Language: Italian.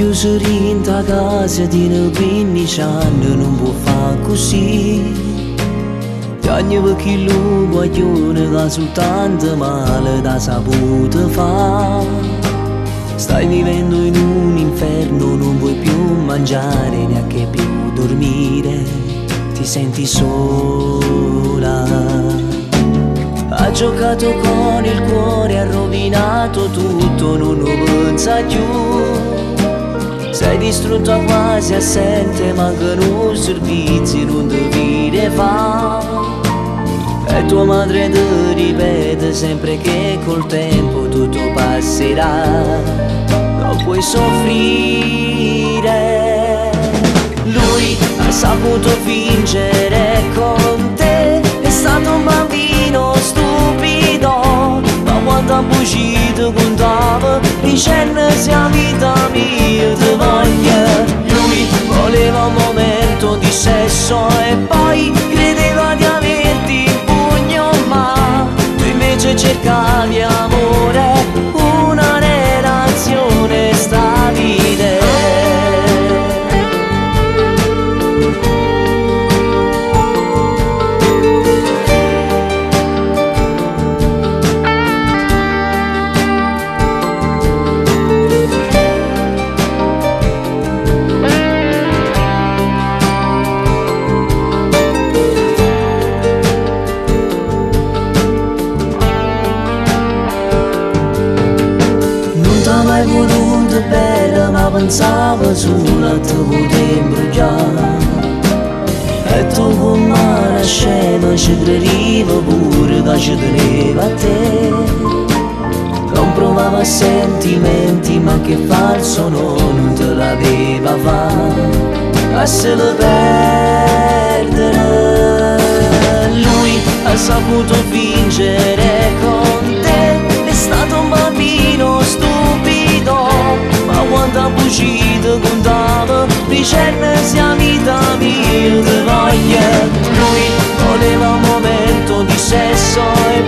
chiuso in casa di 15 anni non può fare così. Piagne perché lui guaglione che soltanto male da saputo fa. Stai vivendo in un inferno, non vuoi più mangiare neanche più dormire, ti senti sola. Ha giocato con il cuore, ha rovinato tutto, non lo pensa più. Sei distrutta quasi assente, mancano i servizi, non devi fare. E tua madre ti ripete sempre che col tempo tutto passerà. Non puoi soffrire. Lui ha saputo vincere con te, è stato un bambino stupido, ma quando ha bucito contava dicendo sia vita mia ti voglio. Lui voleva un momento di sesso e poi credeva di averti in pugno, ma tu invece cercavi amore, una relazione stabile. Mai voluto bella, ma pensavo solo a te poter imbrogliare. E tu con mano scema ci crediva pure che ci teneva a te. Non provava sentimenti, ma che falso non te l'aveva fatto a se lo perdere. Lui ha saputo vincere con te, è stato un bambino stupido, ma quando ha bucito contava dicendo sia vita mia ti voglio. Lui voleva un momento di sesso e